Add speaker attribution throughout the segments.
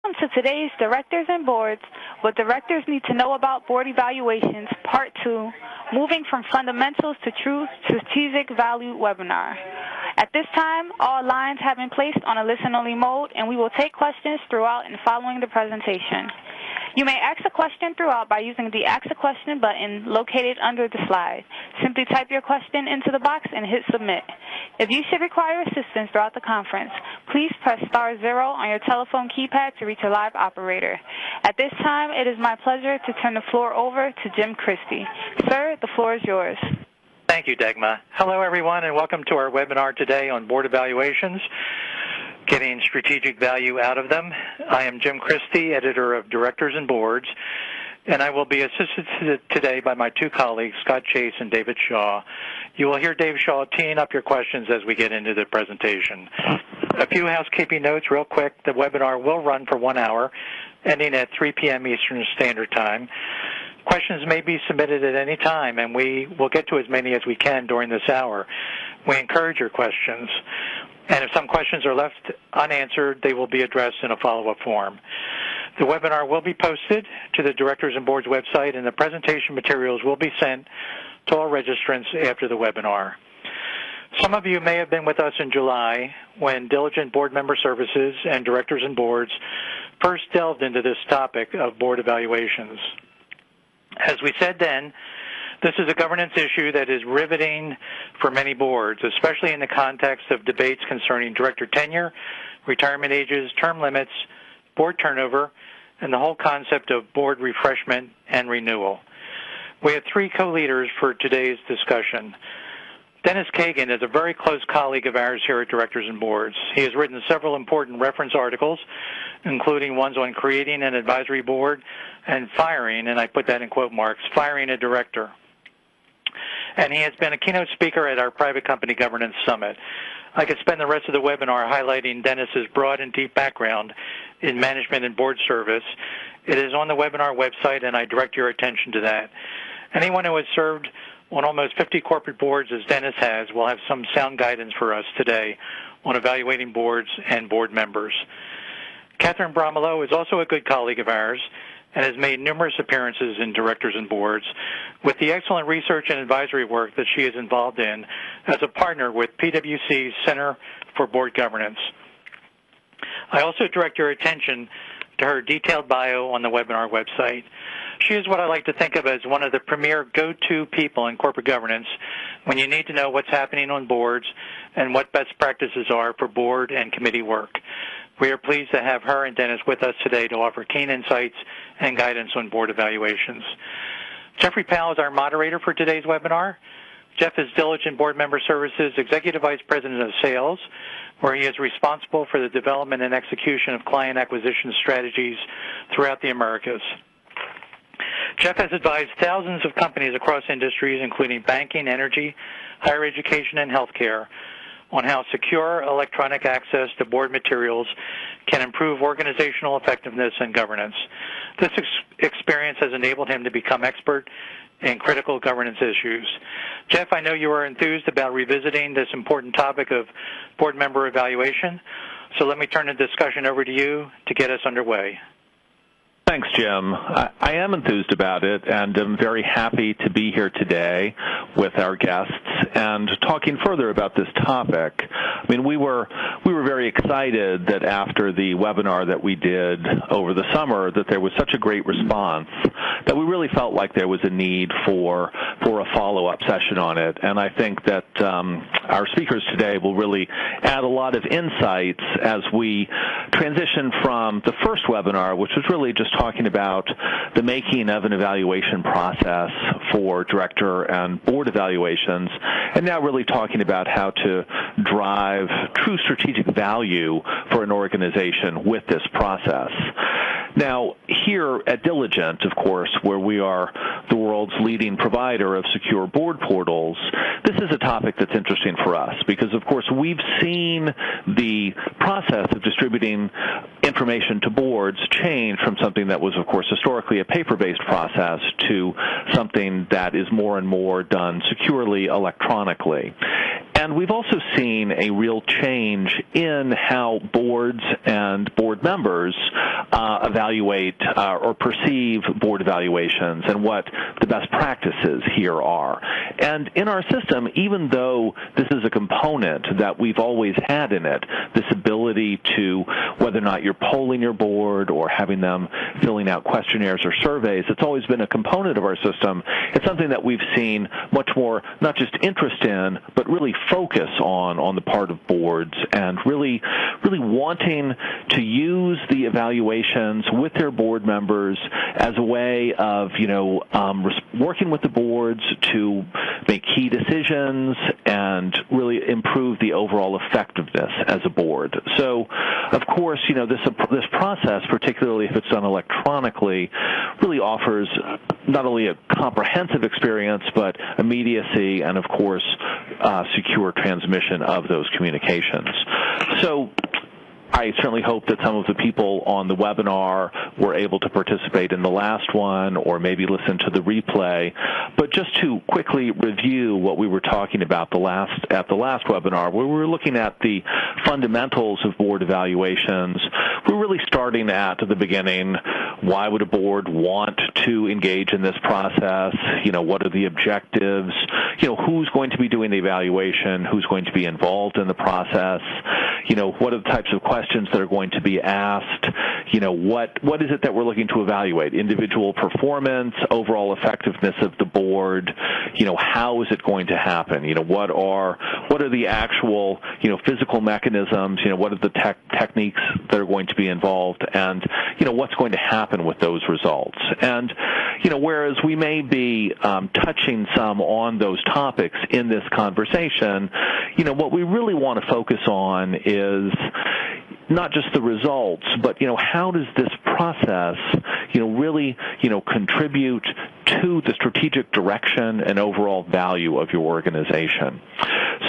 Speaker 1: Welcome to today's Directors and Boards, What Directors Need to Know About Board Evaluations, Part 2, Moving from Fundamentals to True Strategic Value webinar. At this time, all lines have been placed on a listen-only mode, and we will take questions throughout and following the presentation. You may ask a question throughout by using the Ask a Question button located under the slide. Simply type your question into the box and hit Submit. If you should require assistance throughout the conference, please press *0 on your telephone keypad to reach a live operator. At this time, it is my pleasure to turn the floor over to Jim Christie. Sir, the floor is yours.
Speaker 2: Thank you, Dagma. Hello, everyone, and welcome to our webinar today on board evaluations, getting strategic value out of them. I am Jim Christie, editor of Directors and Boards, and I will be assisted today by my two colleagues, Scott Chase and David Shaw. You will hear Dave Shaw teeing up your questions as we get into the presentation. A few housekeeping notes real quick. The webinar will run for 1 hour, ending at 3 p.m. Eastern Standard Time. Questions may be submitted at any time, and we will get to as many as we can during this hour. We encourage your questions, and if some questions are left unanswered, they will be addressed in a follow-up form. The webinar will be posted to the Directors and Boards website, and the presentation materials will be sent to all registrants after the webinar. Some of you may have been with us in July when Diligent Board Member Services and Directors and Boards first delved into this topic of board evaluations. As we said then, this is a governance issue that is riveting for many boards, especially in the context of debates concerning director tenure, retirement ages, term limits, board turnover, and the whole concept of board refreshment and renewal. We have three co-leaders for today's discussion. Dennis Kagan is a very close colleague of ours here at Directors and Boards. He has written several important reference articles, including ones on creating an advisory board and firing, and I put that in quote marks, firing a director. And he has been a keynote speaker at our Private Company Governance Summit. I could spend the rest of the webinar highlighting Dennis's broad and deep background in management and board service. It is on the webinar website, and I direct your attention to that. Anyone who has served on almost 50 corporate boards, as Dennis has, will have some sound guidance for us today on evaluating boards and board members. Catherine Bromelo is also a good colleague of ours and has made numerous appearances in Directors and Boards with the excellent research and advisory work that she is involved in as a partner with PwC's Center for Board Governance. I also direct your attention to her detailed bio on the webinar website. She is what I like to think of as one of the premier go-to people in corporate governance when you need to know what's happening on boards and what best practices are for board and committee work. We are pleased to have her and Dennis with us today to offer keen insights and guidance on board evaluations. Jeffrey Powell is our moderator for today's webinar. Jeff is Diligent Board Member Services Executive Vice President of Sales, where he is responsible for the development and execution of client acquisition strategies throughout the Americas. Jeff has advised thousands of companies across industries, including banking, energy, higher education, and healthcare, on how secure electronic access to board materials can improve organizational effectiveness and governance. This experience has enabled him to become expert in critical governance issues. Jeff, I know you are enthused about revisiting this important topic of board member evaluation, so let me turn the discussion over to you to get us underway.
Speaker 3: Thanks, Jim. I am enthused about it, and I'm very happy to be here today with our guests and talking further about this topic. I mean, we were very excited that after the webinar that we did over the summer that there was such a great response that we really felt like there was a need for a follow-up session on it. And I think that our speakers today will really add a lot of insights as we transition from the first webinar, which was really just talking about the making of an evaluation process for director and board evaluations, and now really talking about how to drive true strategic value for an organization with this process. Now, here at Diligent, of course, where we are the world's leading provider of secure board portals, this is a topic that's interesting for us because, of course, we've seen the process of distributing information to boards change from something that was, of course, historically a paper-based process to something that is more and more done securely electronically. And we've also seen a real change in how boards and board members evaluate or perceive board evaluations and what the best practices here are. And in our system, even though this is a component that we've always had in it, this ability to, whether or not you're polling your board or having them filling out questionnaires or surveys, it's always been a component of our system. It's something that we've seen much more, not just interest in, but really focus on the part of boards, and really wanting to use the evaluations with their board members as a way of, working with the boards to make key decisions and really improve the overall effectiveness as a board. So, of course, this process, particularly if it's done electronically, really offers not only a comprehensive experience, but immediacy and, of course, secure transmission of those communications. So I certainly hope that some of the people on the webinar were able to participate in the last one or maybe listen to the replay. But just to quickly review what we were talking about at the last webinar, where we were looking at the fundamentals of board evaluations, we're really starting at the beginning. Why would a board want to engage in this process? What are the objectives? Who's going to be doing the evaluation? Who's going to be involved in the process? What are the types of questions that are going to be asked? What is it that we're looking to evaluate? Individual performance, overall effectiveness of the board. How is it going to happen? What are the actual physical mechanisms? What are the techniques that are going to be involved? And what's going to happen with those results? And whereas we may be touching some on those topics in this conversation, what we really want to focus on is not just the results, but how does this process really contribute to the strategic direction and overall value of your organization.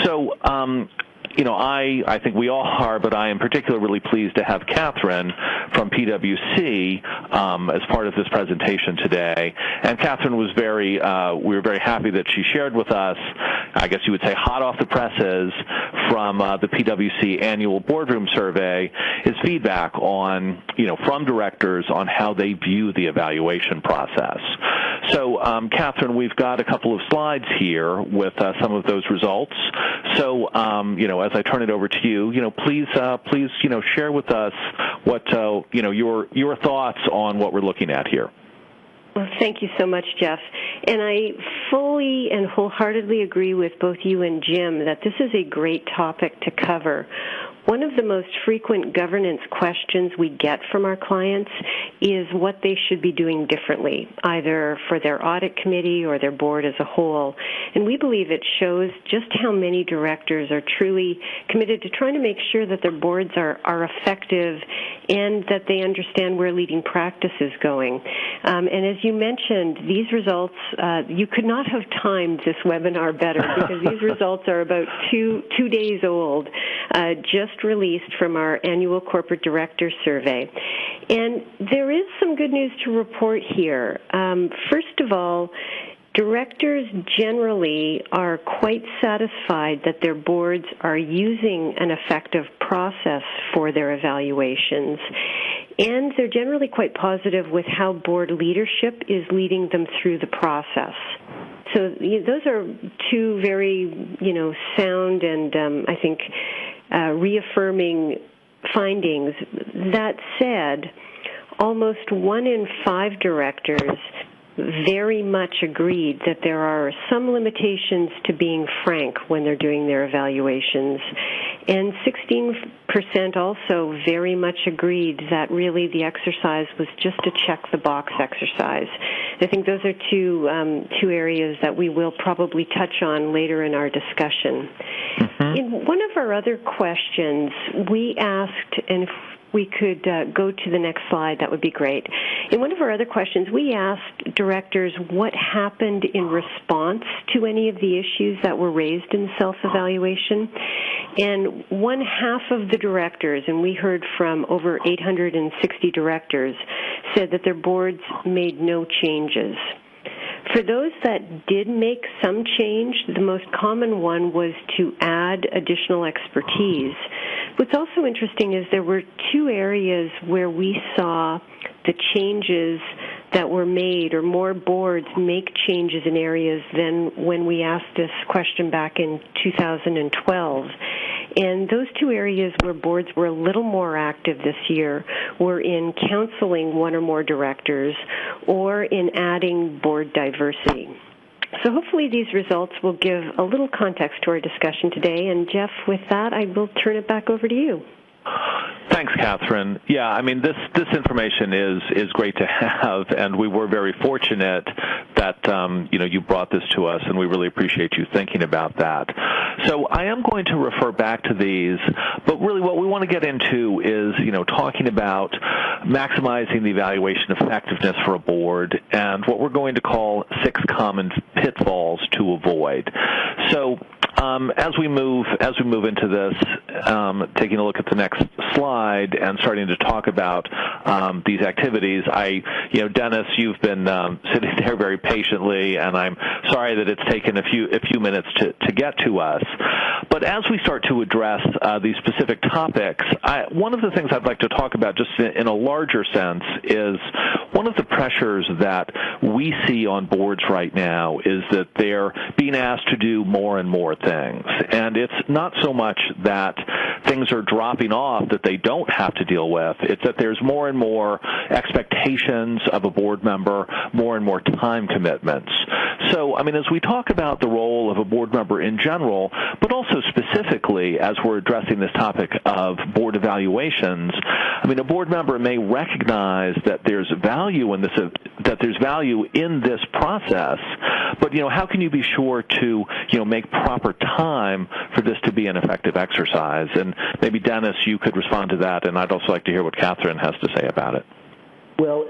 Speaker 3: So I think we all are, but I am particularly pleased to have Catherine from PwC as part of this presentation today. And Catherine was we were very happy that she shared with us, I guess you would say hot off the presses from the PwC annual boardroom survey, is feedback on, from directors on how they view the evaluation process. So, Catherine, we've got a couple of slides here with some of those results. So, as I turn it over to you, please, share with us what, your thoughts on what we're looking at here.
Speaker 4: Well, thank you so much, Jeff. And I fully and wholeheartedly agree with both you and Jim that this is a great topic to cover. One of the most frequent governance questions we get from our clients is what they should be doing differently, either for their audit committee or their board as a whole. And we believe it shows just how many directors are truly committed to trying to make sure that their boards are effective and that they understand where leading practice is going. And as you mentioned, these results, you could not have timed this webinar better because these results are about two days old, just released from our annual corporate director survey. And there is some good news to report here. First of all, directors generally are quite satisfied that their boards are using an effective process for their evaluations. And they're generally quite positive with how board leadership is leading them through the process. So those are two very, sound and I think reaffirming findings. That said, almost 1 in 5 directors very much agreed that there are some limitations to being frank when they're doing their evaluations. And 16% also very much agreed that really the exercise was just a check-the-box exercise. I think those are two areas that we will probably touch on later in our discussion. Mm-hmm. In one of our other questions, we asked, and if we could go to the next slide, that would be great. In one of our other questions, we asked directors what happened in response to any of the issues that were raised in self-evaluation. And 1/2 of the directors, and we heard from over 860 directors, said that their boards made no changes. For those that did make some change, the most common one was to add additional expertise. What's also interesting is there were two areas where we saw the changes that were made, or more boards make changes in areas than when we asked this question back in 2012. And those two areas where boards were a little more active this year were in counseling one or more directors or in adding board diversity. So hopefully these results will give a little context to our discussion today. And Jeff, with that, I will turn it back over to you.
Speaker 3: Thanks, Catherine. Yeah, I mean, this information is great to have, and we were very fortunate that you brought this to us, and we really appreciate you thinking about that. So I am going to refer back to these, but really what we want to get into is talking about maximizing the evaluation effectiveness for a board, and what we're going to call 6 common pitfalls to avoid. So as we move into this, taking a look at the next slide and starting to talk about these activities, Dennis, you've been sitting there very patiently, and I'm sorry that it's taken a few minutes to get to us. But as we start to address these specific topics, one of the things I'd like to talk about just in a larger sense is one of the pressures that we see on boards right now is that they're being asked to do more and more things. And it's not so much that things are dropping off that they don't have to deal with. It's that there's more and more expectations of a board member, more and more time commitments. So, I mean, as we talk about the role of a board member in general, but also specifically as we're addressing this topic of board evaluations, I mean, a board member may recognize that there's value in this process, but how can you be sure to make proper time for this to be an effective exercise? And maybe Dennis, you could respond to that, and I'd also like to hear what Catherine has to say about it.
Speaker 5: Well,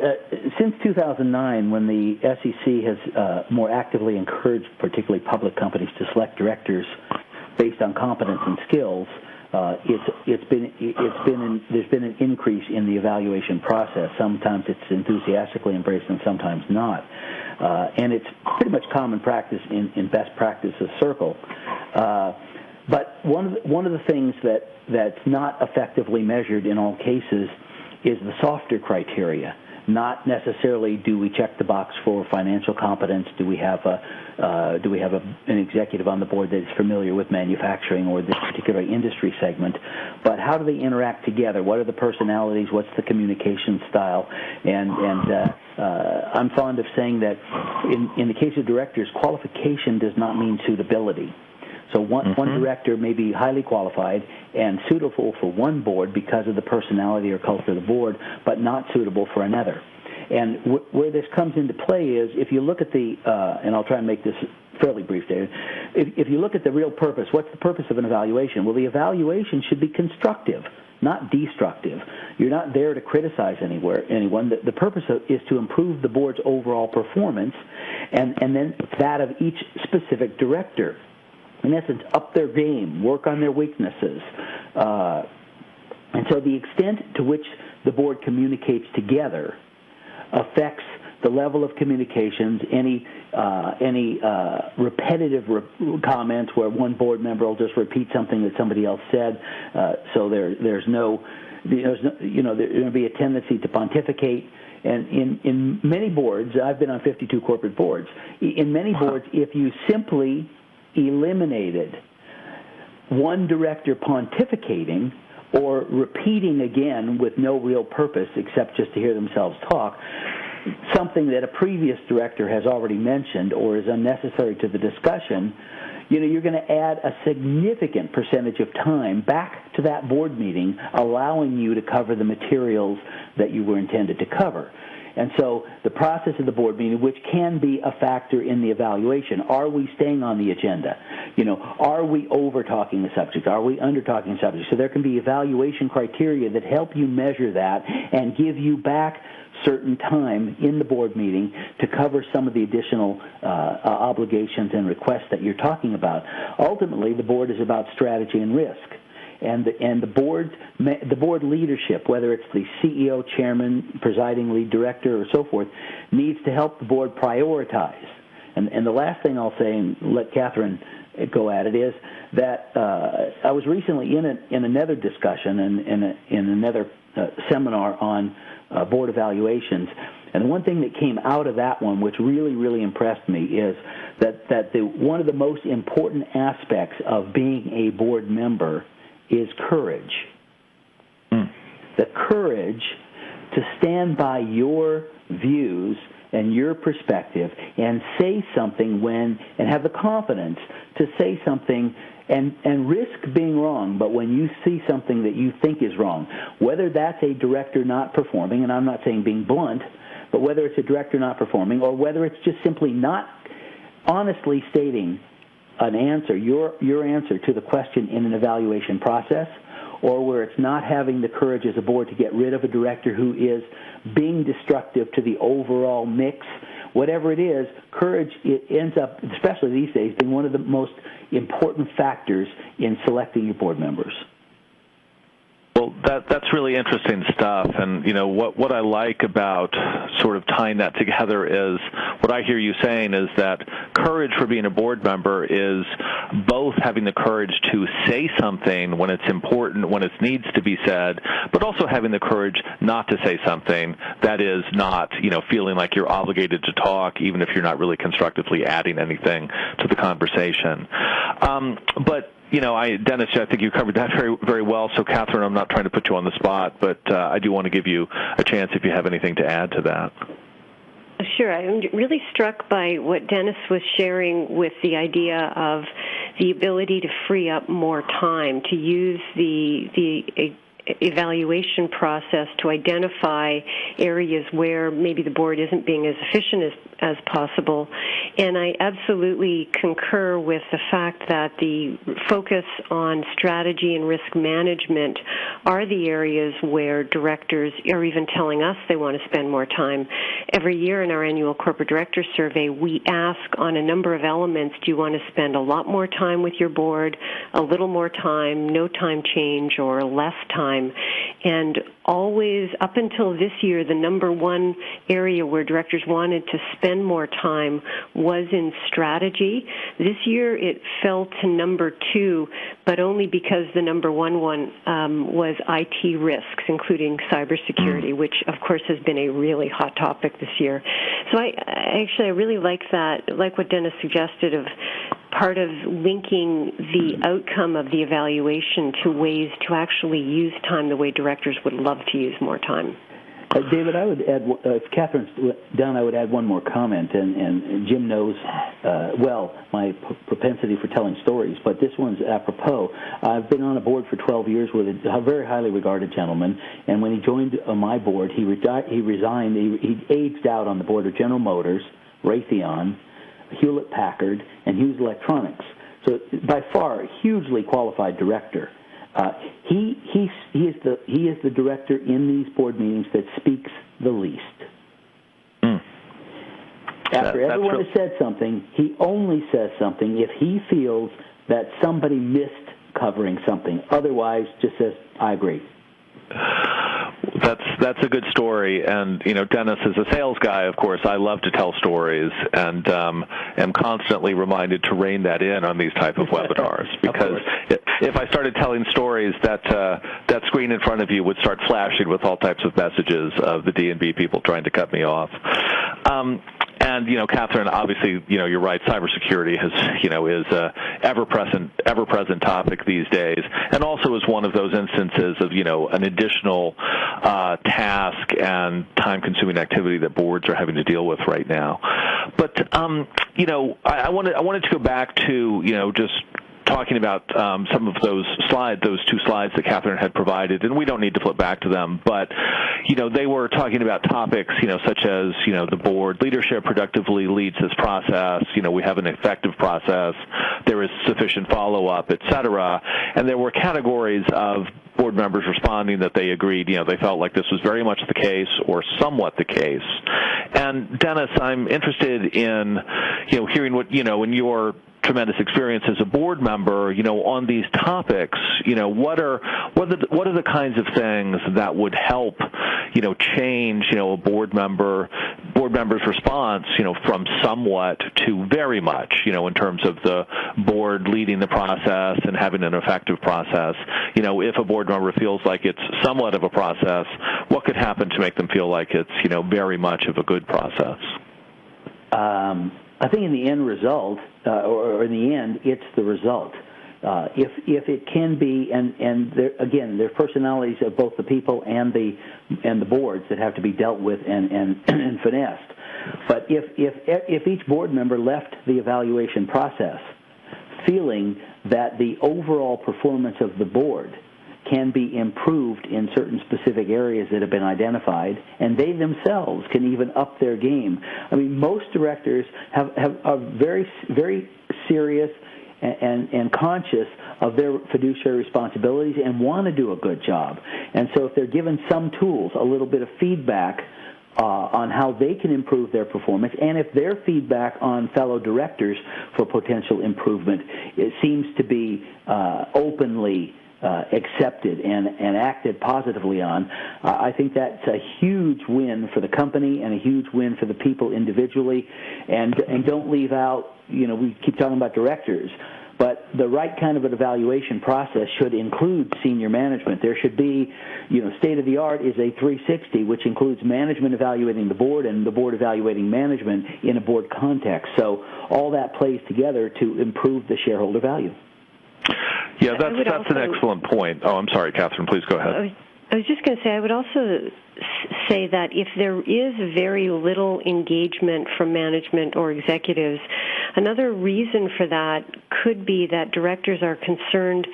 Speaker 5: since 2009, when the SEC has more actively encouraged particularly public companies to select directors based on competence and skills, there's been an increase in the evaluation process. Sometimes it's enthusiastically embraced and sometimes not. And it's pretty much common practice in best practices circle. But one of the things that's not effectively measured in all cases is the softer criteria. Not necessarily do we check the box for financial competence, do we have an executive on the board that is familiar with manufacturing or this particular industry segment, but how do they interact together? What are the personalities? What's the communication style? And I'm fond of saying that in the case of directors, qualification does not mean suitability. So one director may be highly qualified and suitable for one board because of the personality or culture of the board, but not suitable for another. And where this comes into play is if you look at and I'll try and make this fairly brief, David, if you look at the real purpose, what's the purpose of an evaluation? Well, the evaluation should be constructive, not destructive. You're not there to criticize anyone. The purpose is to improve the board's overall performance and then that of each specific director. In essence, up their game, work on their weaknesses. And so the extent to which the board communicates together affects the level of communications, any repetitive comments where one board member will just repeat something that somebody else said, so there's going to be a tendency to pontificate. And in many boards, I've been on 52 corporate boards, in many boards, if you simply eliminated one director pontificating or repeating again with no real purpose except just to hear themselves talk, something that a previous director has already mentioned or is unnecessary to the discussion, you're going to add a significant percentage of time back to that board meeting, allowing you to cover the materials that you were intended to cover. And so the process of the board meeting, which can be a factor in the evaluation, are we staying on the agenda? Are we over-talking the subject? Are we under-talking the subject? So there can be evaluation criteria that help you measure that and give you back certain time in the board meeting to cover some of the additional obligations and requests that you're talking about. Ultimately, the board is about strategy and risk. And the board leadership, whether it's the CEO, chairman, presiding lead director, or so forth, needs to help the board prioritize. And the last thing I'll say, and let Catherine go at it, is that I was recently in another discussion in another seminar on board evaluations, and the one thing that came out of that one, which really, really impressed me, is that one of the most important aspects of being a board member is courage. The courage to stand by your views and your perspective and say something and have the confidence to say something and risk being wrong, but when you see something that you think is wrong, whether that's a director not performing, and I'm not saying being blunt, but whether it's a director not performing or whether it's just simply not honestly stating an answer, your answer to the question in an evaluation process, or where it's not having the courage as a board to get rid of a director who is being destructive to the overall mix, whatever it is, courage, it ends up, especially these days, being one of the most important factors in selecting your board members.
Speaker 3: Well, that's really interesting stuff, and what I like about sort of tying that together is what I hear you saying is that courage for being a board member is both having the courage to say something when it's important, when it needs to be said, but also having the courage not to say something that is not, feeling like you're obligated to talk, even if you're not really constructively adding anything to the conversation. But Dennis, I think you covered that very, very well. So, Catherine, I'm not trying to put you on the spot, but I do want to give you a chance if you have anything to add to that.
Speaker 4: Sure. I'm really struck by what Dennis was sharing with the idea of the ability to free up more time, to use the evaluation process to identify areas where maybe the board isn't being as efficient as possible. And I absolutely concur with the fact that the focus on strategy and risk management are the areas where directors are even telling us they want to spend more time. Every year in our annual corporate director survey, we ask on a number of elements, do you want to spend a lot more time with your board, a little more time, no time change, or less time? And always, up until this year, the number one area where directors wanted to spend more time was in strategy. This year it fell to number two, but only because the number one was IT risks, including cybersecurity, which, of course, has been a really hot topic this year. So I really like that, like what Dennis suggested of part of linking the outcome of the evaluation to ways to actually use time the way directors would love to use more time.
Speaker 5: David, I would add, if Catherine's done, I would add one more comment, and Jim knows my propensity for telling stories, but this one's apropos. I've been on a board for 12 years with a very highly regarded gentleman, and when he joined my board, he resigned. He aged out on the board of General Motors, Raytheon, Hewlett-Packard, and Hughes Electronics. So by far, a hugely qualified director. He is the director in these board meetings that speaks the least. After everyone has said something, he only says something if he feels that somebody missed covering something. Otherwise, just says, I agree.
Speaker 3: That's a good story, and Dennis is a sales guy. Of course, I love to tell stories, and am constantly reminded to rein that in on these type of webinars because if I started telling stories, that screen in front of you would start flashing with all types of messages of the D&B people trying to cut me off. And Catherine, obviously, you're right. Cybersecurity is a ever-present topic these days, and also is one of those instances of an additional task and time-consuming activity that boards are having to deal with right now. But I wanted to go back to just talking about some of those two slides that Catherine had provided, and we don't need to flip back to them, but they were talking about topics such as the board leadership productively leads this process, we have an effective process, there is sufficient follow-up, et cetera, and there were categories of board members responding that they agreed, they felt like this was very much the case or somewhat the case. And Dennis, I'm interested in hearing what in your tremendous experience as a board member, on these topics, what are the kinds of things that would help, change, board member board members' response, from somewhat to very much, in terms of the board leading the process and having an effective process. If a board member feels like it's somewhat of a process, what could happen to make them feel like it's, very much of a good process?
Speaker 5: I think in the end result, or in the end, it's the result. If it can be, and there, again, there are personalities of both the people and the boards that have to be dealt with and finessed. But if each board member left the evaluation process feeling that the overall performance of the board can be improved in certain specific areas that have been identified, and they themselves can even up their game. I mean, most directors are very, very serious and conscious of their fiduciary responsibilities and want to do a good job. And so if they're given some tools, a little bit of feedback on how they can improve their performance, and if their feedback on fellow directors for potential improvement, it seems to be openly accepted and acted positively on, I think that's a huge win for the company and a huge win for the people individually. And don't leave out, we keep talking about directors, but the right kind of an evaluation process should include senior management. There should be, state-of-the-art is a 360, which includes management evaluating the board and the board evaluating management in a board context. So all that plays together to improve the shareholder value.
Speaker 3: Yeah, that's an excellent point. Oh, I'm sorry, Catherine. Please go ahead.
Speaker 4: I was just going to say, I would also say that if there is very little engagement from management or executives, another reason for that could be that directors are concerned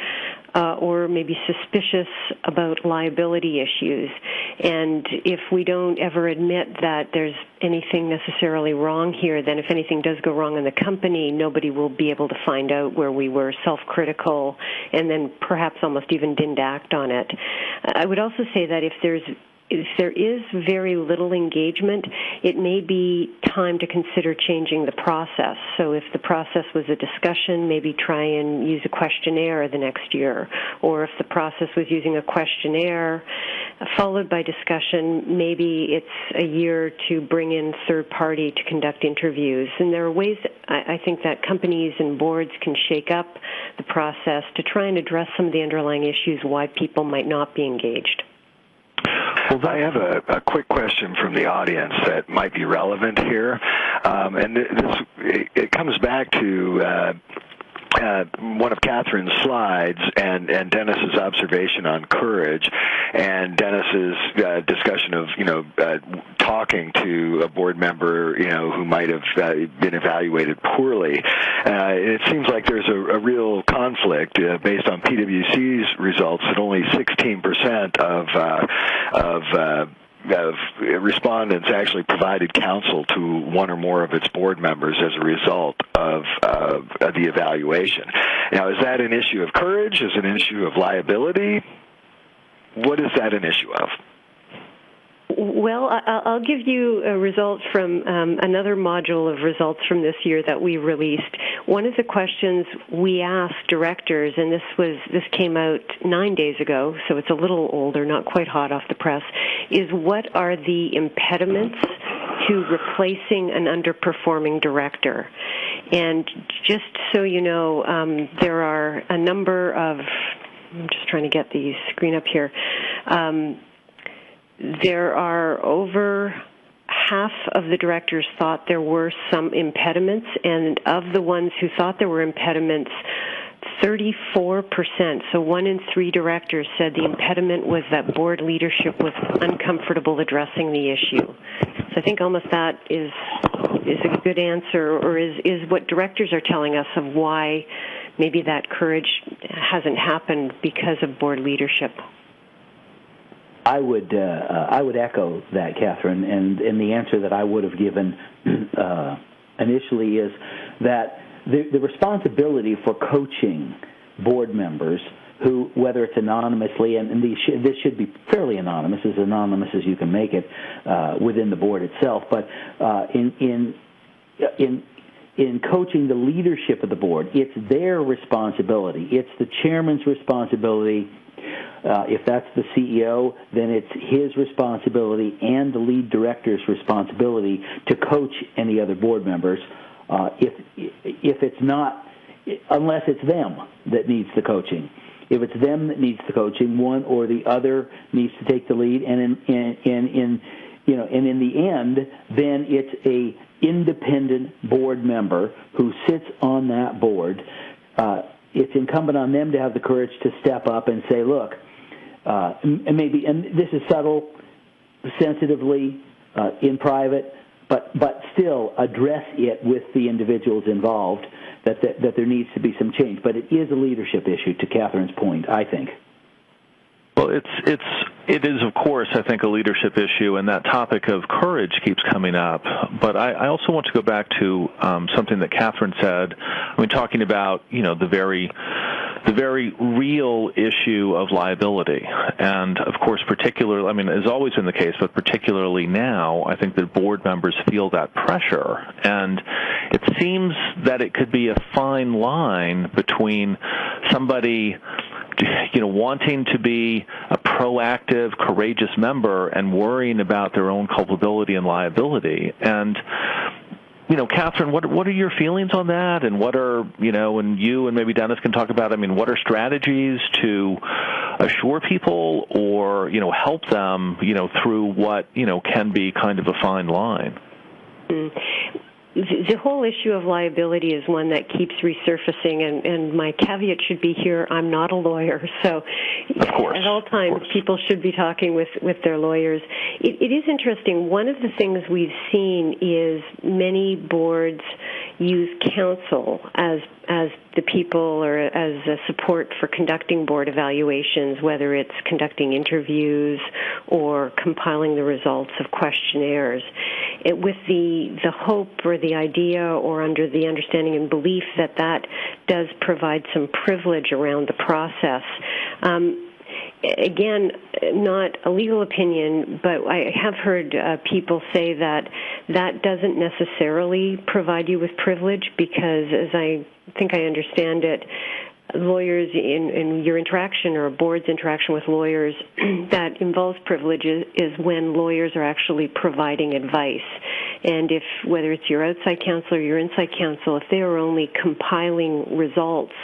Speaker 4: or maybe suspicious about liability issues. And if we don't ever admit that there's anything necessarily wrong here, then if anything does go wrong in the company, nobody will be able to find out where we were self-critical and then perhaps almost even didn't act on it. I would also say that if there is very little engagement, it may be time to consider changing the process. So if the process was a discussion, maybe try and use a questionnaire the next year. Or if the process was using a questionnaire followed by discussion, maybe it's a year to bring in third party to conduct interviews. And there are ways, I think, that companies and boards can shake up the process to try and address some of the underlying issues why people might not be engaged.
Speaker 6: Well, I have a quick question from the audience that might be relevant here, and it comes back to one of Catherine's slides and Dennis's observation on courage, and Dennis's discussion of talking to a board member who might have been evaluated poorly. It seems like there's a real conflict based on PwC's results that only 16% of respondents actually provided counsel to one or more of its board members as a result of the evaluation. Now, is that an issue of courage? Is it an issue of liability? What is that an issue of?
Speaker 4: Well, I'll give you a result from another module of results from this year that we released. One of the questions we asked directors, and this came out 9 days ago, so it's a little older, not quite hot off the press, is what are the impediments to replacing an underperforming director? And just so you know, there are a number of, I'm just trying to get the screen up here, there are over half of the directors thought there were some impediments, and of the ones who thought there were impediments, 34%, so 1 in 3 directors said the impediment was that board leadership was uncomfortable addressing the issue. So I think almost that is a good answer, or is what directors are telling us of why maybe that courage hasn't happened because of board leadership.
Speaker 5: I would echo that, Catherine, and the answer that I would have given initially is that the responsibility for coaching board members who, whether it's anonymously, and this should be fairly anonymous as you can make it within the board itself, but in in coaching the leadership of the board, it's their responsibility. It's the chairman's responsibility. If that's the CEO, then it's his responsibility and the lead director's responsibility to coach any other board members. If it's not, unless it's them that needs the coaching. If it's them that needs the coaching, one or the other needs to take the lead, and in the end, then it's a independent board member who sits on that board. It's incumbent on them to have the courage to step up and say, look, and this is subtle, sensitively, in private, but still address it with the individuals involved, that there needs to be some change. But it is a leadership issue, to Catherine's point, I think.
Speaker 3: Well, it is, of course, I think, a leadership issue, and that topic of courage keeps coming up. But I also want to go back to something that Catherine said. I mean, talking about, the very real issue of liability. And, of course, particularly, I mean, it's always been the case, but particularly now, I think that board members feel that pressure. And it seems that it could be a fine line between somebody wanting to be a proactive, courageous member and worrying about their own culpability and liability. And, Catherine, what are your feelings on that? And what are, and you and maybe Dennis can talk about, what are strategies to assure people or, help them, through what, can be kind of a fine line?
Speaker 4: The whole issue of liability is one that keeps resurfacing, and my caveat should be here, I'm not a lawyer, so
Speaker 3: of course,
Speaker 4: at all times people should be talking with their lawyers. It is interesting. One of the things we've seen is many boards use counsel as the people or as a support for conducting board evaluations, whether it's conducting interviews or compiling the results of questionnaires, with the hope or the idea or under the understanding and belief that does provide some privilege around the process. Again, not a legal opinion, but I have heard people say that doesn't necessarily provide you with privilege because, as I think I understand it, lawyers in your interaction or a board's interaction with lawyers that involves privileges is when lawyers are actually providing advice. And whether it's your outside counsel or your inside counsel, if they are only compiling results,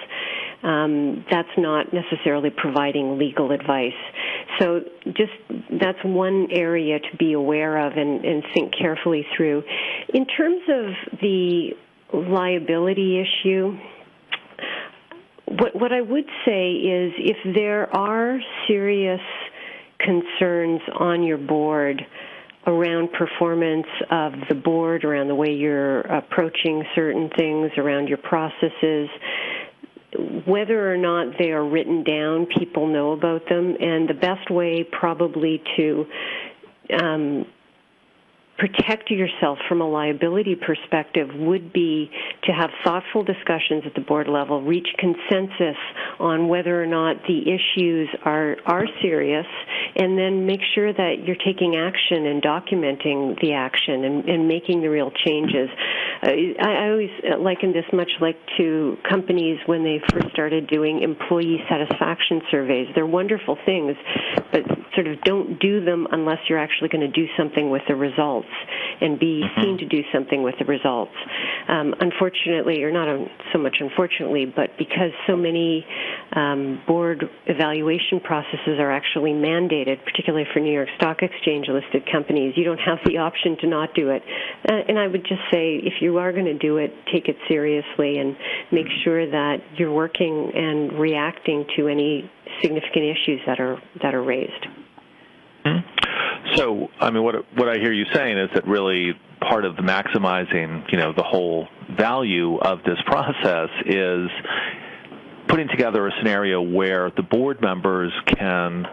Speaker 4: that's not necessarily providing legal advice. So that's one area to be aware of and think carefully through. In terms of the liability issue, what I would say is if there are serious concerns on your board around performance of the board, around the way you're approaching certain things, around your processes, whether or not they are written down, people know about them, and the best way probably to protect yourself from a liability perspective would be to have thoughtful discussions at the board level, reach consensus on whether or not the issues are serious, and then make sure that you're taking action and documenting the action and making the real changes. I always liken this much like to companies when they first started doing employee satisfaction surveys. They're wonderful things, but sort of don't do them unless you're actually going to do something with the results and be seen to do something with the results. Unfortunately, or not so much unfortunately, but because so many board evaluation processes are actually mandated, particularly for New York Stock Exchange-listed companies, you don't have the option to not do it. And I would just say, if you are going to do it, take it seriously and make sure that you're working and reacting to any significant issues that are raised.
Speaker 3: So, what I hear you saying is that really part of the maximizing, the whole value of this process is putting together a scenario where the board members can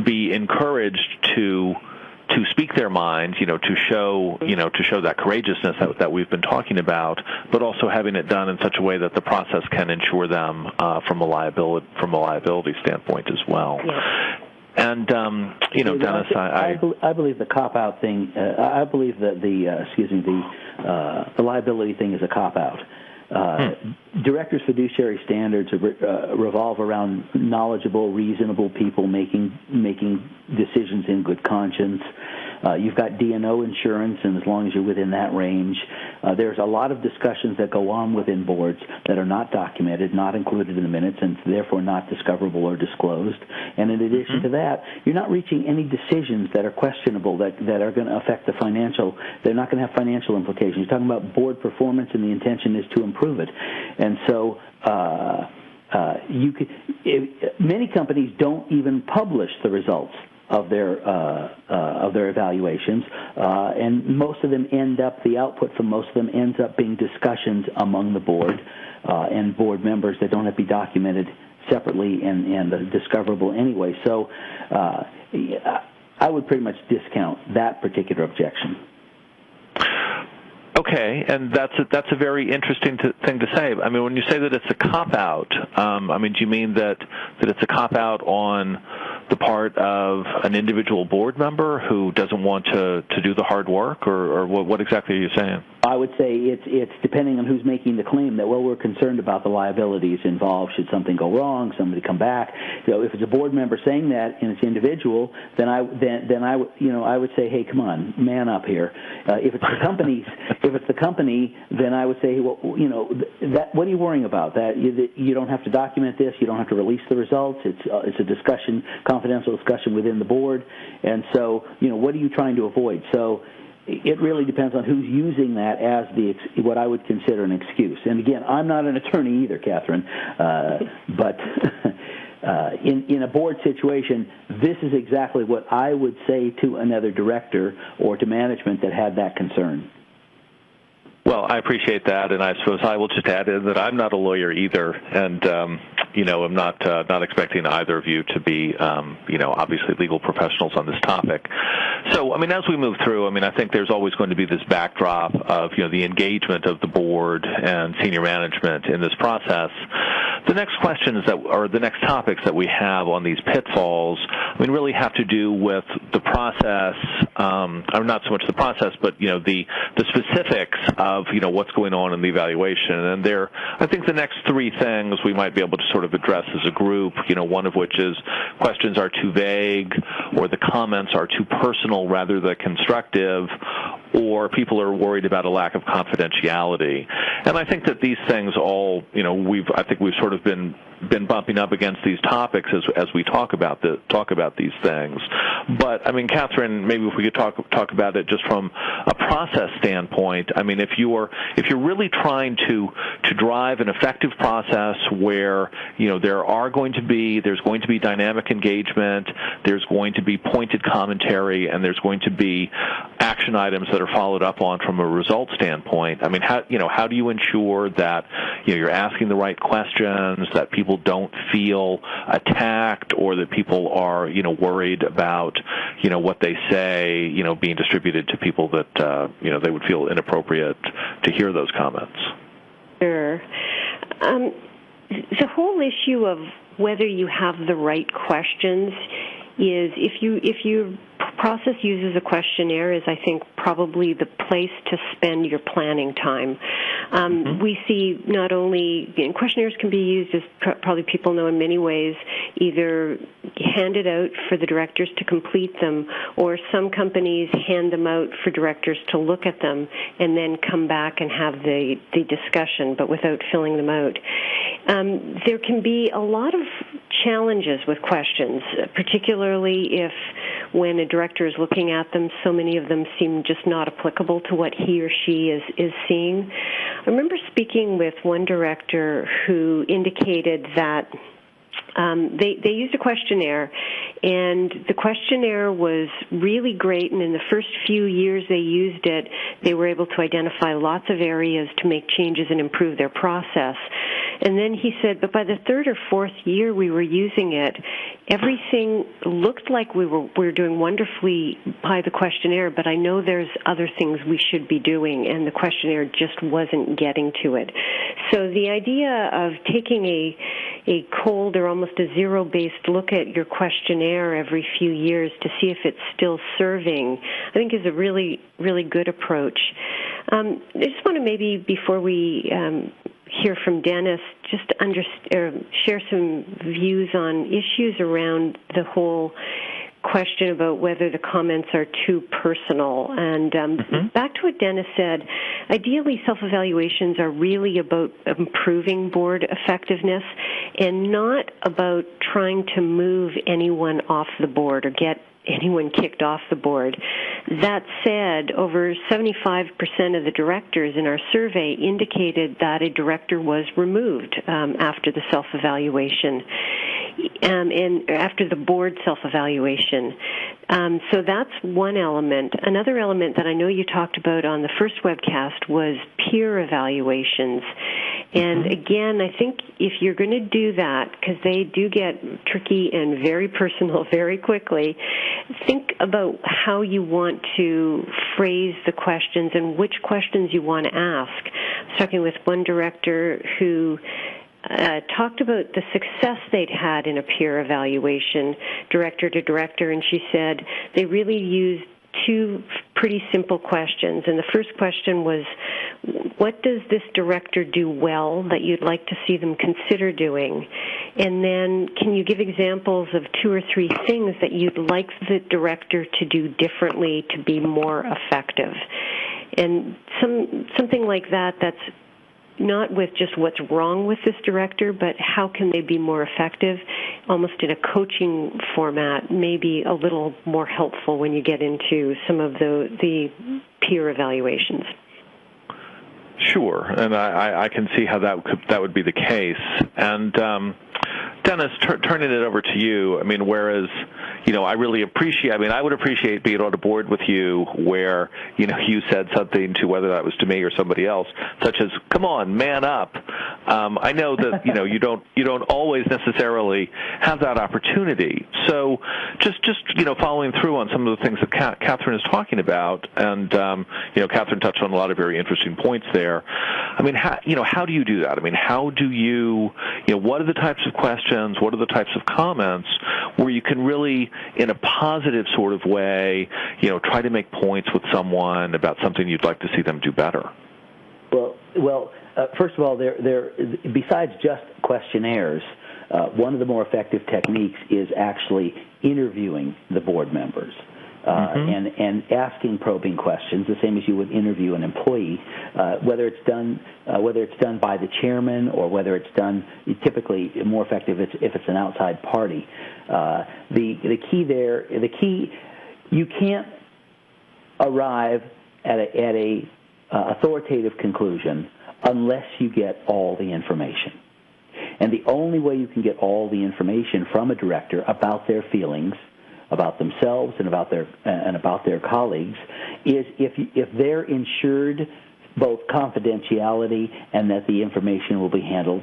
Speaker 3: be encouraged to speak their mind, to show that courageousness that we've been talking about, but also having it done in such a way that the process can ensure them from a liability standpoint as well.
Speaker 4: Yeah.
Speaker 3: And Dennis,
Speaker 5: I believe the cop-out thing. I believe that the liability thing is a cop-out. Directors' fiduciary standards revolve around knowledgeable, reasonable people making decisions in good conscience. You've got D&O insurance, and as long as you're within that range, there's a lot of discussions that go on within boards that are not documented, not included in the minutes, and therefore not discoverable or disclosed. And in addition to that, you're not reaching any decisions that are questionable that are going to affect the financial. They're not going to have financial implications. You're talking about board performance, and the intention is to improve it. And so many companies don't even publish the results of their evaluations, and most of them the output from most of them ends up being discussions among the board and board members that don't have to be documented separately and discoverable anyway. So I would pretty much discount that particular objection.
Speaker 3: Okay, and that's a very interesting thing to say. I mean, when you say that it's a cop-out, do you mean that it's a cop-out on the part of an individual board member who doesn't want to do the hard work, or what exactly are you saying?
Speaker 5: I would say it's depending on who's making the claim that, well, we're concerned about the liabilities involved should something go wrong, somebody come back. So if it's a board member saying that and it's individual, then I would say, hey, come on, man up here. If it's the company, then I would say, well, what are you worrying about? That you don't have to document this, you don't have to release the results. It's a discussion, confidential discussion within the board, and so what are you trying to avoid? So it really depends on who's using that as what I would consider an excuse. And again, I'm not an attorney either, Catherine, but in a board situation, this is exactly what I would say to another director or to management that had that concern.
Speaker 3: Well, I appreciate that, and I suppose I will just add in that I'm not a lawyer either, and I'm not expecting either of you to be obviously legal professionals on this topic. So, as we move through, I think there's always going to be this backdrop of the engagement of the board and senior management in this process. The next questions the next topics that we have on these pitfalls, really have to do with the process, or not so much the process, but the specifics of what's going on in the evaluation. And I think the next three things we might be able to sort of address as a group. One of which is questions are too vague, or the comments are too personal rather than constructive, or people are worried about a lack of confidentiality. And I think that these things all, we've sort of been bumping up against these topics as we talk about these things. But Catherine, maybe if we could talk about it just from a process standpoint. If you're really trying to drive an effective process where there's going to be dynamic engagement, there's going to be pointed commentary, and there's going to be action items that are followed up on from a result standpoint. How do you ensure that you're asking the right questions, that people don't feel attacked, or that people are worried about what they say being distributed to people that they would feel inappropriate to hear those comments?
Speaker 4: Sure. The whole issue of whether you have the right questions is if your process uses a questionnaire is, I think, probably the place to spend your planning time. We see not only questionnaires can be used, as probably people know, in many ways, either handed out for the directors to complete them, or some companies hand them out for directors to look at them and then come back and have the discussion, but without filling them out. There can be a lot of challenges with questions, particularly if when a director is looking at them, so many of them seem just not applicable to what he or she is seeing. I remember speaking with one director who indicated that they used a questionnaire, and the questionnaire was really great, and in the first few years they used it, they were able to identify lots of areas to make changes and improve their process. And then he said, but by the third or fourth year we were using it, everything looked like we were doing wonderfully by the questionnaire, but I know there's other things we should be doing, and the questionnaire just wasn't getting to it. So the idea of taking a cold or almost a zero-based look at your questionnaire every few years to see if it's still serving, I think is a really, really good approach. I just want to maybe, before we hear from Dennis, just share some views on issues around the whole question about whether the comments are too personal. And back to what Dennis said, ideally self-evaluations are really about improving board effectiveness and not about trying to move anyone off the board or get anyone kicked off the board. That said, over 75% of the directors in our survey indicated that a director was removed after the self-evaluation and after the board self-evaluation. So that's one element. Another element that I know you talked about on the first webcast was peer evaluations. And again, I think if you're going to do that, because they do get tricky and very personal very quickly, think about how you want to phrase the questions and which questions you want to ask. I was talking with one director who talked about the success they'd had in a peer evaluation, director to director, and she said they really used two pretty simple questions. And the first question was, what does this director do well that you'd like to see them consider doing? And then can you give examples of 2 or 3 things that you'd like the director to do differently to be more effective? And something like that that's not with just what's wrong with this director, but how can they be more effective, almost in a coaching format, maybe a little more helpful when you get into some of the peer evaluations.
Speaker 3: Sure, and I can see how that would be the case. And Dennis, turning it over to you, I mean, whereas, I really appreciate, I would appreciate being on a board with you where, you said something to, whether that was to me or somebody else, such as, come on, man up. I know that, you don't always necessarily have that opportunity. So just following through on some of the things that Catherine is talking about, and, Catherine touched on a lot of very interesting points there. How do you do that? How do you, what are the types of questions, what are the types of comments where you can really, in a positive sort of way, try to make points with someone about something you'd like to see them do better?
Speaker 5: Well, first of all, besides just questionnaires, one of the more effective techniques is actually interviewing the board members. And asking probing questions, the same as you would interview an employee, whether it's done by the chairman or whether it's done typically more effective if it's an outside party. The key you can't arrive at a authoritative conclusion unless you get all the information. And the only way you can get all the information from a director about their feelings, about themselves and about their colleagues, is if they're ensured both confidentiality and that the information will be handled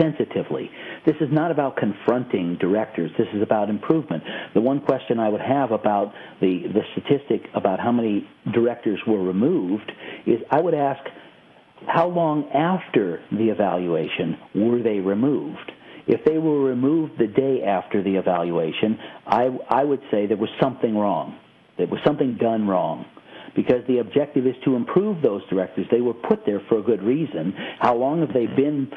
Speaker 5: sensitively. This is not about confronting directors. This is about improvement. The one question I would have about the statistic about how many directors were removed is I would ask, how long after the evaluation were they removed? If they were removed the day after the evaluation, I would say there was something wrong. There was something done wrong. Because the objective is to improve those directors. They were put there for a good reason. How long have they been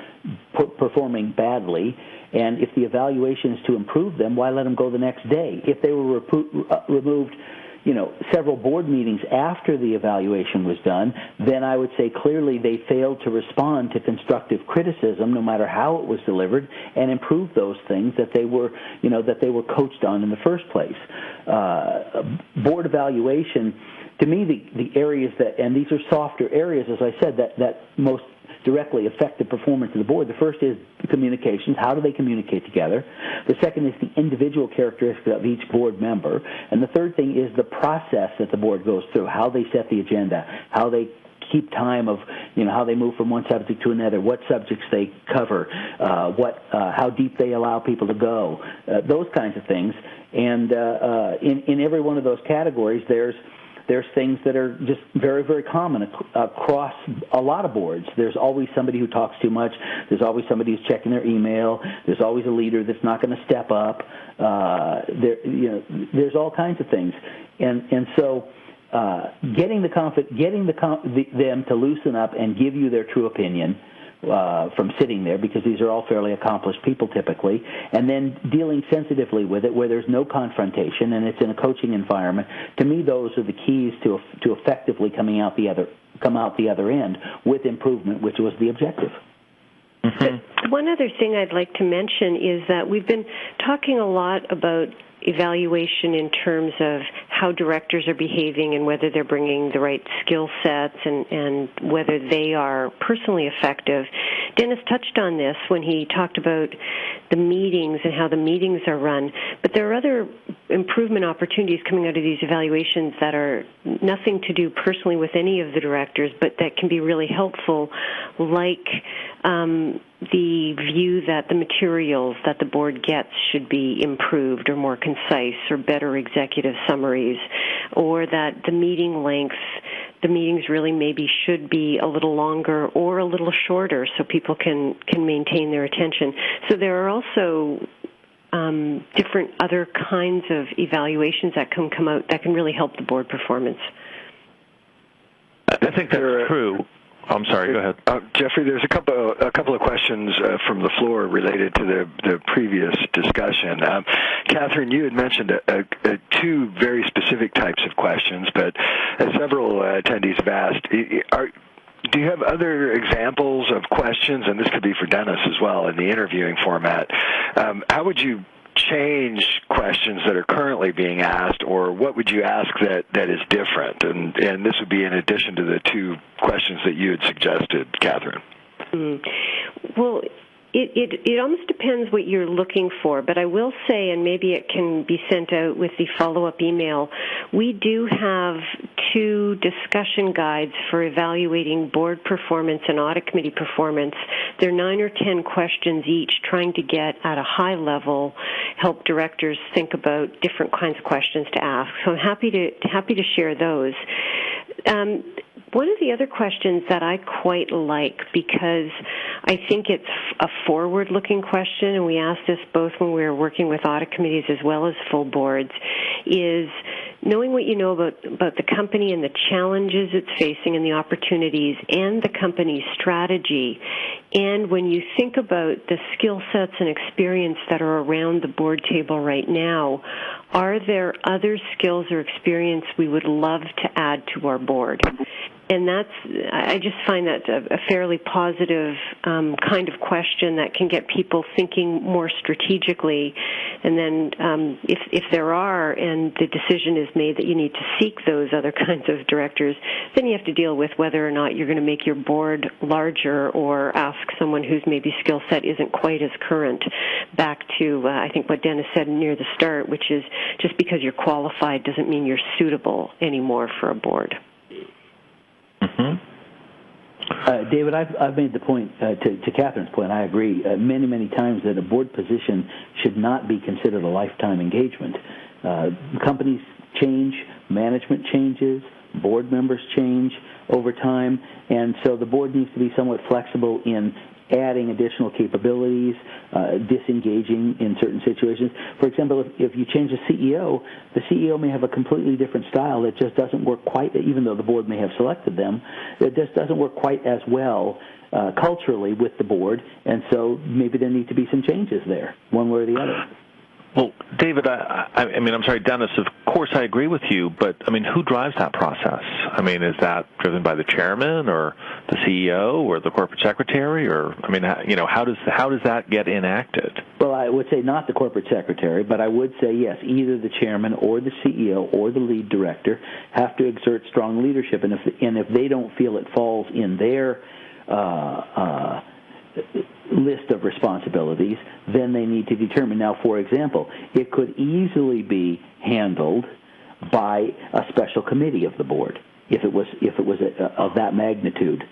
Speaker 5: performing badly? And if the evaluation is to improve them, why let them go the next day? If they were removed, several board meetings after the evaluation was done, then I would say clearly they failed to respond to constructive criticism, no matter how it was delivered, and improve those things that they were coached on in the first place. Board evaluation, to me, the areas that, and these are softer areas, as I said, that most directly affect the performance of the board. The first is communications. How do they communicate together? The second is the individual characteristics of each board member. And the third thing is the process that the board goes through, how they set the agenda, how they keep time of how they move from one subject to another, what subjects they cover, how deep they allow people to go, those kinds of things. And in every one of those categories, there's things that are just very, very common across a lot of boards. There's always somebody who talks too much. There's always somebody who's checking their email. There's always a leader that's not going to step up. There's all kinds of things, and so getting them to loosen up and give you their true opinion from sitting there, because these are all fairly accomplished people typically, and then dealing sensitively with it where there's no confrontation and it's in a coaching environment. To me, those are the keys to effectively come out the other end with improvement, which was the objective.
Speaker 4: Mm-hmm. One other thing I'd like to mention is that we've been talking a lot about evaluation in terms of how directors are behaving and whether they're bringing the right skill sets and whether they are personally effective. Dennis touched on this when he talked about the meetings and how the meetings are run, but there are other improvement opportunities coming out of these evaluations that are nothing to do personally with any of the directors, but that can be really helpful, like the view that the materials that the board gets should be improved or more concise or better executive summaries, or that the meeting length, the meetings really maybe should be a little longer or a little shorter so people can maintain their attention. So there are also different other kinds of evaluations that can come out that can really help the board performance.
Speaker 3: I think that's true. I'm sorry, go ahead.
Speaker 6: Jeffrey, there's a couple of questions from the floor related to the previous discussion. Catherine, you had mentioned two very specific types of questions, but as several attendees have asked, do you have other examples of questions, and this could be for Dennis as well, in the interviewing format? How would you change questions that are currently being asked, or what would you ask that is different? And this would be in addition to the two questions that you had suggested, Catherine.
Speaker 4: Well, it almost depends what you're looking for, but I will say, and maybe it can be sent out with the follow-up email, we do have two discussion guides for evaluating board performance and audit committee performance. They're 9 or 10 questions each, trying to get at a high level, help directors think about different kinds of questions to ask. So I'm happy to share those. One of the other questions that I quite like, because I think it's a forward-looking question, and we ask this both when we're working with audit committees as well as full boards, is knowing what you know about the company and the challenges it's facing and the opportunities and the company's strategy. And when you think about the skill sets and experience that are around the board table right now, are there other skills or experience we would love to add to our board? And I just find that a fairly positive kind of question that can get people thinking more strategically. And then if there are, and the decision is made that you need to seek those other kinds of directors, then you have to deal with whether or not you're going to make your board larger or ask someone whose maybe skill set isn't quite as current. Back to, I think, what Dennis said near the start, which is just because you're qualified doesn't mean you're suitable anymore for a board.
Speaker 5: David, I've made the point, to Catherine's point, I agree many, many times that a board position should not be considered a lifetime engagement. Companies change, management changes, board members change over time, and so the board needs to be somewhat flexible in adding additional capabilities, disengaging in certain situations. For example, if you change the CEO may have a completely different style that just doesn't work quite, even though the board may have selected them, it just doesn't work quite as well culturally with the board, and so maybe there need to be some changes there, one way or the other.
Speaker 3: Well, David, I'm sorry, Dennis, of course I agree with you, but, who drives that process? Is that driven by the chairman or the CEO or the corporate secretary, or, how does that get enacted? Well,
Speaker 5: I would say not the corporate secretary, but I would say, yes, either the chairman or the CEO or the lead director have to exert strong leadership, and if they don't feel it falls in their list of responsibilities, then they need to determine. Now, for example, it could easily be handled by a special committee of the board if it was of that magnitude.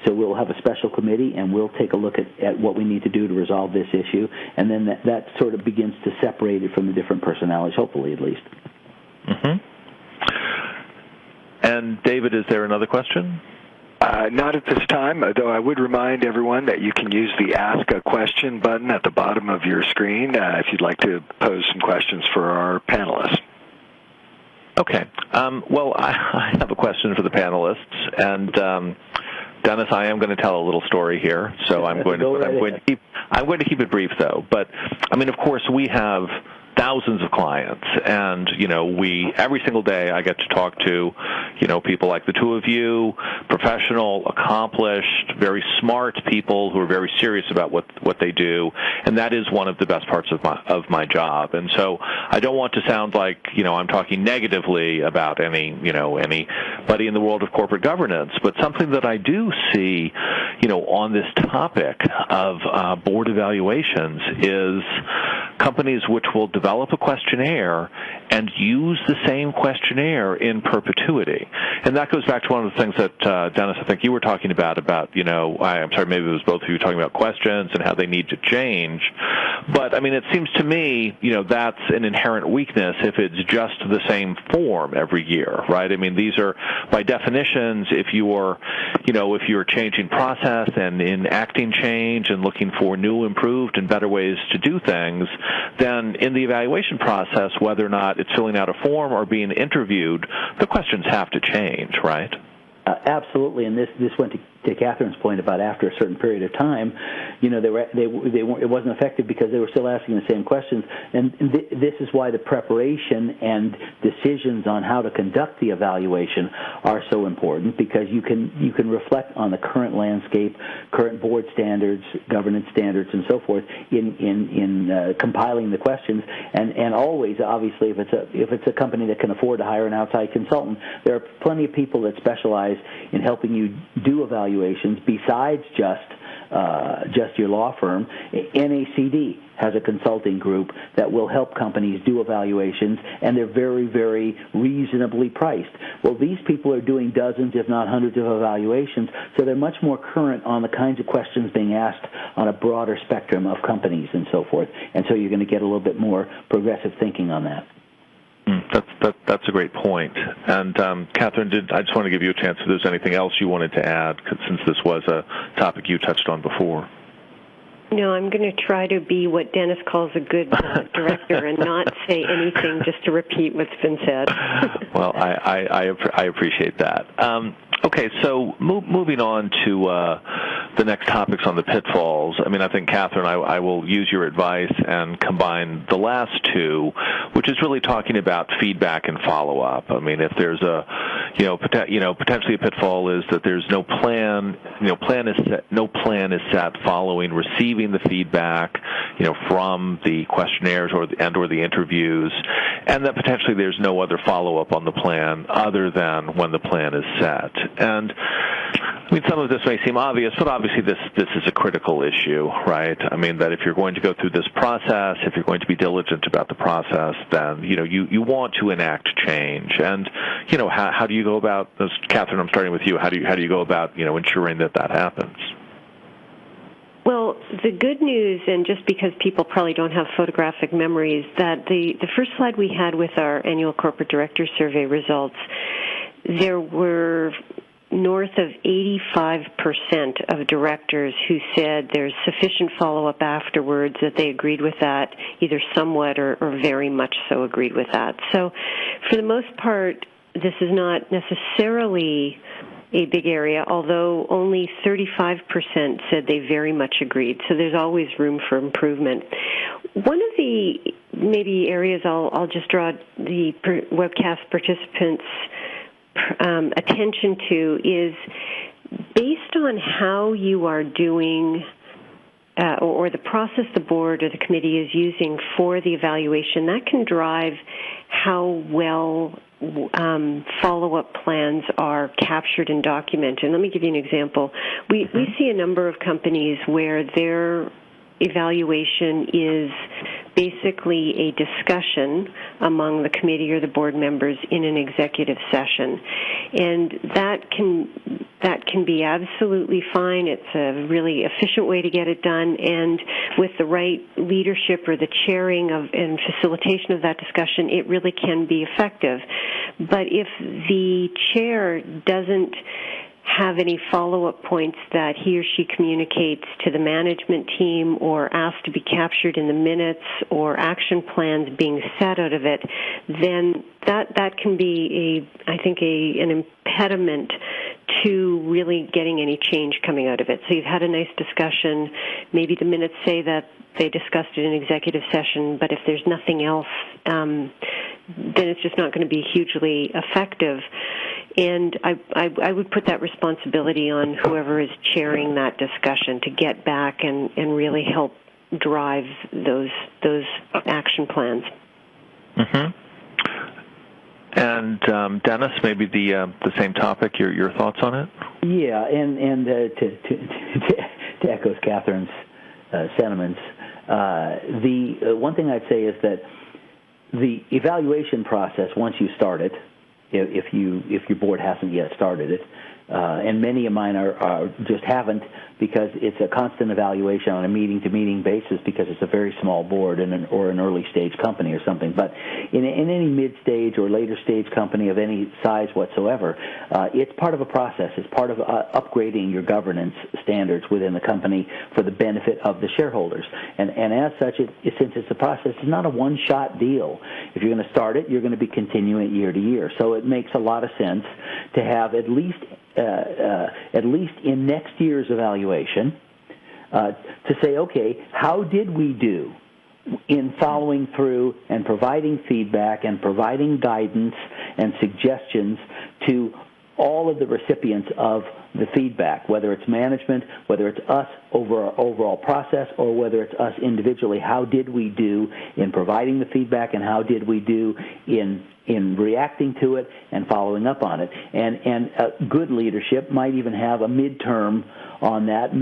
Speaker 5: So we'll have a special committee, and we'll take a look at what we need to do to resolve this issue, and then that sort of begins to separate it from the different personalities, hopefully at least.
Speaker 3: Mm-hmm. And David, is there another question?
Speaker 6: Not at this time, though I would remind everyone that you can use the Ask a Question button at the bottom of your screen if you'd like to pose some questions for our panelists.
Speaker 3: Okay. Well, I have a question for the panelists, and Dennis, I am going to tell a little story here, so I'm going to keep it brief, though. But I mean, of course, we have thousands of clients, and every single day I get to talk to people like the two of you, professional, accomplished, very smart people who are very serious about what they do, and that is one of the best parts of my job. And so I don't want to sound like I'm talking negatively about anybody in the world of corporate governance, but something that I do see on this topic of board evaluations is companies which will develop a questionnaire and use the same questionnaire in perpetuity. And that goes back to one of the things that, Dennis, I think you were talking about, I'm sorry, maybe it was both of you talking about questions and how they need to change. But, I mean, it seems to me, that's an inherent weakness if it's just the same form every year, right? I mean, these are, by definitions, if you're changing process and enacting change and looking for new, improved, and better ways to do things, then in the evaluation process, whether or not it's filling out a form or being interviewed, the questions have to change, right?
Speaker 5: Absolutely, and this went to Catherine's point about after a certain period of time, it wasn't effective because they were still asking the same questions. And this is why the preparation and decisions on how to conduct the evaluation are so important, because you can reflect on the current landscape, current board standards, governance standards, and so forth in compiling the questions. And always, obviously, if it's a company that can afford to hire an outside consultant, there are plenty of people that specialize in helping you do evaluations besides just your law firm. NACD has a consulting group that will help companies do evaluations, and they're very, very reasonably priced. Well, these people are doing dozens, if not hundreds, of evaluations, so they're much more current on the kinds of questions being asked on a broader spectrum of companies and so forth. And so you're going to get a little bit more progressive thinking on that.
Speaker 3: That's a great point. And Catherine, I just want to give you a chance if there's anything else you wanted to add, since this was a topic you touched on before.
Speaker 4: No, I'm going to try to be what Dennis calls a good director and not say anything just to repeat what's been said.
Speaker 3: Well, I appreciate that. Okay, so moving on to the next topics on the pitfalls. I mean, I think, Catherine, I will use your advice and combine the last two, which is really talking about feedback and follow-up. I mean, if there's potentially a pitfall is that there's no plan. No plan is set following receiving the feedback, from the questionnaires or the interviews, and that potentially there's no other follow-up on the plan other than when the plan is set. And I mean, some of this may seem obvious, but obviously this is a critical issue, right? I mean, that if you're going to go through this process, if you're going to be diligent about the process, then, you want to enact change. And, how do you go about this? Catherine, I'm starting with you. How do you go about, ensuring that happens?
Speaker 4: Well, the good news, and just because people probably don't have photographic memories, that the first slide we had with our annual corporate director survey results, there were north of 85% of directors who said there's sufficient follow-up afterwards, that they agreed with that, either somewhat or very much so agreed with that. So for the most part, this is not necessarily a big area, although only 35% said they very much agreed. So there's always room for improvement. One of the maybe areas I'll just draw the webcast participants' attention to is based on how you are doing or the process the board or the committee is using for the evaluation, that can drive how well follow-up plans are captured and documented. Let me give you an example. We see a number of companies where their evaluation is basically a discussion among the committee or the board members in an executive session. And that can be absolutely fine. It's a really efficient way to get it done, and with the right leadership or the chairing of and facilitation of that discussion, it really can be effective. But if the chair doesn't have any follow-up points that he or she communicates to the management team or asked to be captured in the minutes or action plans being set out of it, then that can be, an impediment to really getting any change coming out of it. So you've had a nice discussion. Maybe the minutes say that they discussed it in executive session, but if there's nothing else, then it's just not going to be hugely effective. And I would put that responsibility on whoever is chairing that discussion to get back and really help drive those action plans.
Speaker 3: Mm-hmm. And Dennis, maybe the same topic. Your thoughts on it?
Speaker 5: Yeah, and to echo Catherine's sentiments, the one thing I'd say is that the evaluation process, once you start it, if your board hasn't yet started it, and many of mine are just haven't, because it's a constant evaluation on a meeting-to-meeting basis, because it's a very small board or an early-stage company or something. But in any mid-stage or later-stage company of any size whatsoever, it's part of a process. It's part of upgrading your governance standards within the company for the benefit of the shareholders. And as such, since it's a process, it's not a one-shot deal. If you're going to start it, you're going to be continuing it year to year. So it makes a lot of sense to have at least in next year's evaluation, to say, okay, how did we do in following through and providing feedback and providing guidance and suggestions to all of the recipients of the feedback, whether it's management, whether it's us over our overall process, or whether it's us individually. How did we do in providing the feedback, and how did we do in reacting to it and following up on it? And good leadership might even have a midterm on that.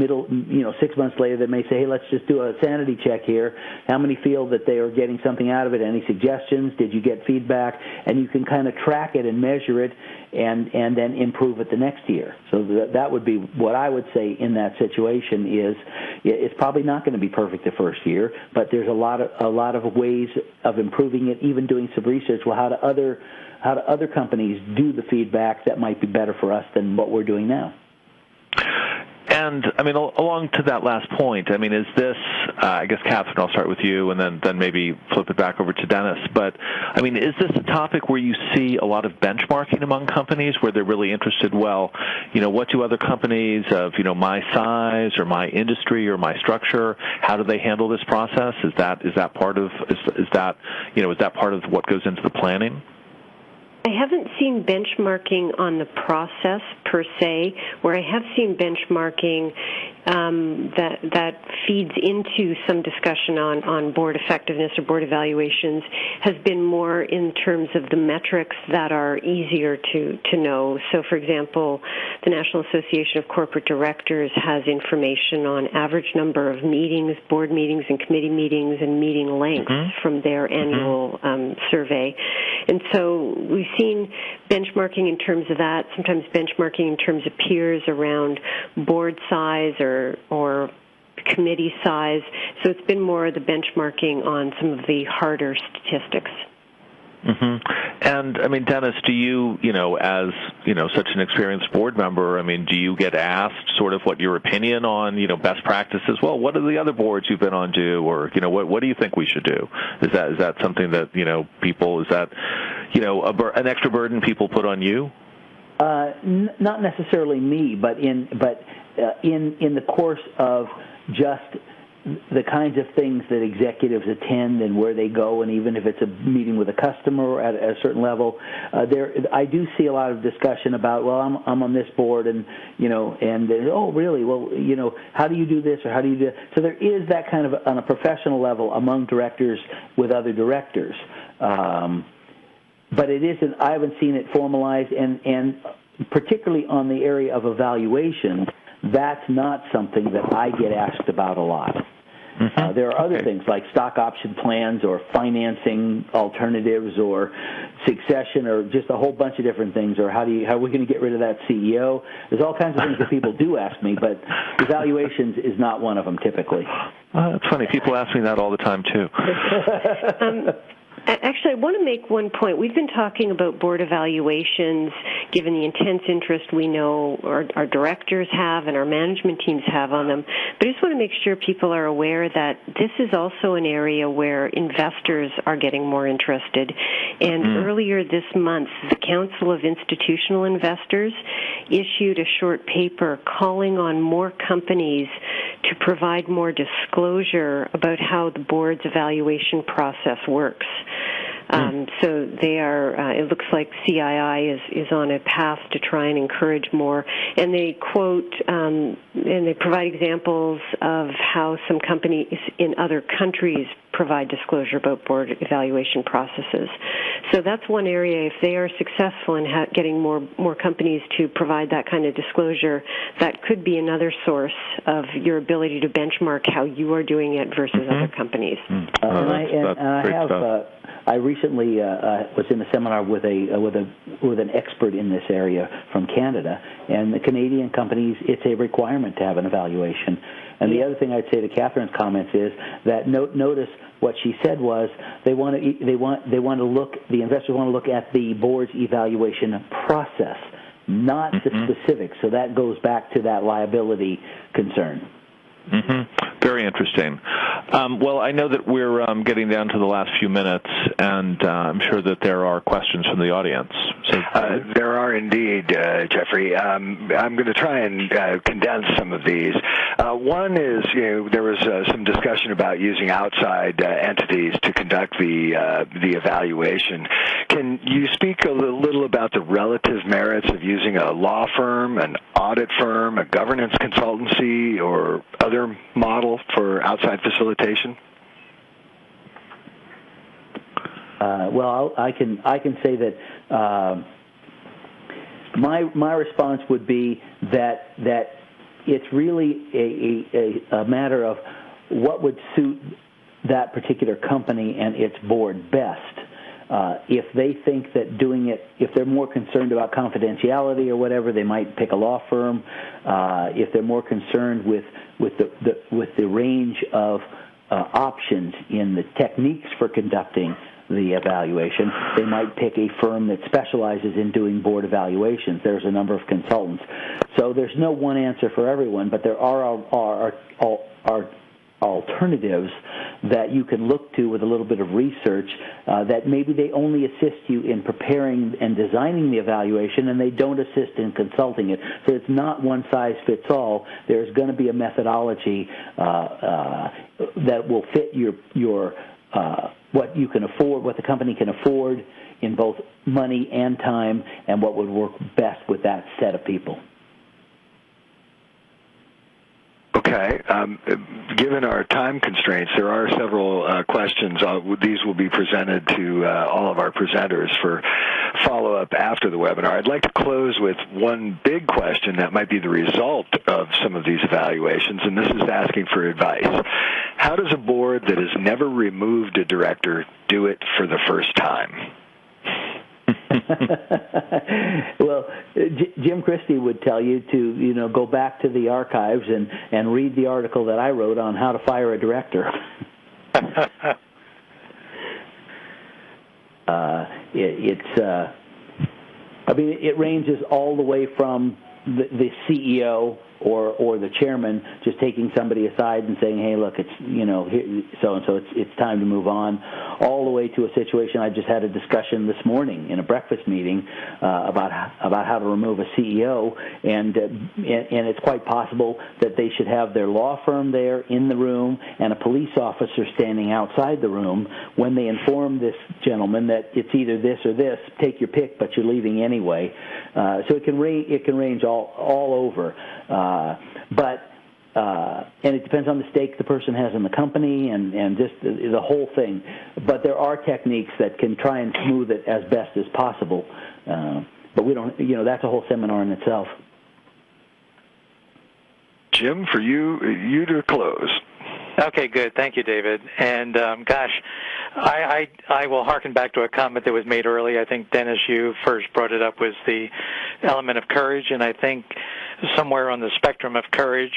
Speaker 5: 6 months later, they may say, hey, let's just do a sanity check here. How many feel that they are getting something out of it? Any suggestions? Did you get feedback? And you can kind of track it and measure it and then improve it the next year. So that would be what I would say in that situation is it's probably not going to be perfect the first year, but there's a lot of ways of improving it, even doing some research. Well, how do other companies do the feedback that might be better for us than what we're doing now?
Speaker 3: And, along to that last point, is this, I guess, Catherine, I'll start with you and then maybe flip it back over to Dennis. But, is this a topic where you see a lot of benchmarking among companies where they're really interested, what do other companies of, my size or my industry or my structure, how do they handle this process? Is that part of what goes into the planning?
Speaker 4: I haven't seen benchmarking on the process per se. Where I have seen benchmarking that feeds into some discussion on board effectiveness or board evaluations has been more in terms of the metrics that are easier to know. So, for example, the National Association of Corporate Directors has information on average number of meetings, board meetings and committee meetings, and meeting length from their annual survey. And so we've seen benchmarking in terms of that, sometimes benchmarking in terms of peers around board size or committee size. So it's been more the benchmarking on some of the harder statistics.
Speaker 3: Mm-hmm. And, Dennis, do you, as, such an experienced board member, do you get asked sort of what your opinion on, best practices? Well, what do the other boards you've been on do? Or, what do you think we should do? Is that something that, people, is that, an extra burden people put on you?
Speaker 5: Not necessarily me, but in the course of just the kinds of things that executives attend and where they go, and even if it's a meeting with a customer at a certain level, I do see a lot of discussion about, well, I'm on this board, and oh, really? Well, how do you do this, or how do you do that? So there is that kind of on a professional level among directors with other directors, but it isn't. I haven't seen it formalized, and particularly on the area of evaluation, that's not something that I get asked about a lot. There are other things like stock option plans or financing alternatives or succession or just a whole bunch of different things, or how are we going to get rid of that CEO? There's all kinds of things that people do ask me, but evaluations is not one of them typically.
Speaker 3: That's funny. People ask me that all the time, too.
Speaker 4: Actually, I want to make one point. We've been talking about board evaluations, given the intense interest we know our directors have and our management teams have on them. But I just want to make sure people are aware that this is also an area where investors are getting more interested. And earlier this month, the Council of Institutional Investors issued a short paper calling on more companies to provide more disclosure about how the board's evaluation process works. So they are, it looks like CII is on a path to try and encourage more. And they quote, and they provide examples of how some companies in other countries provide disclosure about board evaluation processes. So that's one area. If they are successful in getting more companies to provide that kind of disclosure, that could be another source of your ability to benchmark how you are doing it versus other companies.
Speaker 5: I recently was in a seminar with an expert in this area from Canada, and the Canadian companies, it's a requirement to have an evaluation. And the other thing I'd say to Catherine's comments is that notice what she said was the investors want to look at the board's evaluation process, not the specifics. So that goes back to that liability concern.
Speaker 3: Very interesting. Well, I know that we're getting down to the last few minutes, and I'm sure that there are questions from the audience. So,
Speaker 6: there are indeed, Jeffrey. I'm going to try and condense some of these. One is, there was some discussion about using outside entities to conduct the evaluation. Can you speak a little about the relative merits of using a law firm, an audit firm, a governance consultancy, or other model for outside facilitation?
Speaker 5: Well, I can say that my response would be that it's really a matter of what would suit that particular company and its board best. If they think that doing it, if they're more concerned about confidentiality or whatever, they might pick a law firm. If they're more concerned with the range of options in the techniques for conducting the evaluation, they might pick a firm that specializes in doing board evaluations. There's a number of consultants. So there's no one answer for everyone, but there are alternatives that you can look to with a little bit of research that maybe they only assist you in preparing and designing the evaluation, and they don't assist in consulting it. So it's not one size fits all. There's going to be a methodology that will fit your what you can afford, what the company can afford in both money and time, and what would work best with that set of people.
Speaker 6: Okay. Given our time constraints, there are several questions. These will be presented to all of our presenters for follow-up after the webinar. I'd like to close with one big question that might be the result of some of these evaluations, and this is asking for advice. How does a board that has never removed a director do it for the first time?
Speaker 5: Well, Jim Christie would tell you to go back to the archives and read the article that I wrote on how to fire a director. It ranges all the way from the CEO or the chairman just taking somebody aside and saying, "Hey, look, it's so and so, it's time to move on," all the way to a situation. I just had a discussion this morning in a breakfast meeting about how to remove a CEO, and it's quite possible that they should have their law firm there in the room and a police officer standing outside the room when they inform this gentleman that it's either this or this. Take your pick, but you're leaving anyway. So it can range all over. And it depends on the stake the person has in the company and just the whole thing. But there are techniques that can try and smooth it as best as possible. But we don't, that's a whole seminar in itself.
Speaker 6: Jim, for you to close.
Speaker 2: Okay, good. Thank you, David. And gosh, I will harken back to a comment that was made earlier. I think, Dennis, you first brought it up, was the element of courage, and I think somewhere on the spectrum of courage,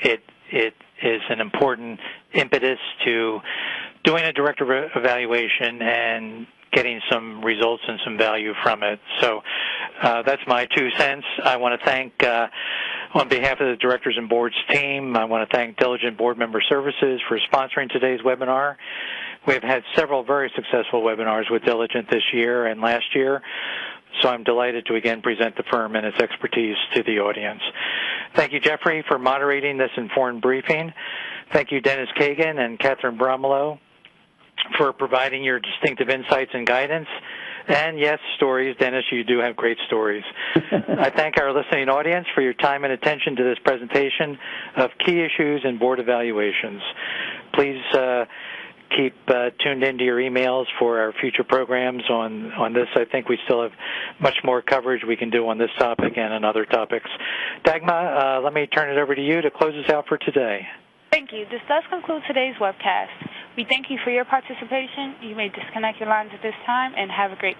Speaker 2: it is an important impetus to doing a director evaluation and getting some results and some value from it. So that's my 2 cents. I want to thank, on behalf of the Directors and Boards team, I want to thank Diligent Board Member Services for sponsoring today's webinar. We've had several very successful webinars with Diligent this year and last year, so I'm delighted to again present the firm and its expertise to the audience. Thank you, Jeffrey, for moderating this informed briefing. Thank you, Dennis Kagan and Catherine Bromelo, for providing your distinctive insights and guidance. And yes, stories. Dennis, you do have great stories. I thank our listening audience for your time and attention to this presentation of key issues in board evaluations. Please keep tuned into your emails for our future programs on this. I think we still have much more coverage we can do on this topic and on other topics. Dagmar, let me turn it over to you to close us out for today.
Speaker 1: Thank you. This does conclude today's webcast. We thank you for your participation. You may disconnect your lines at this time, and have a great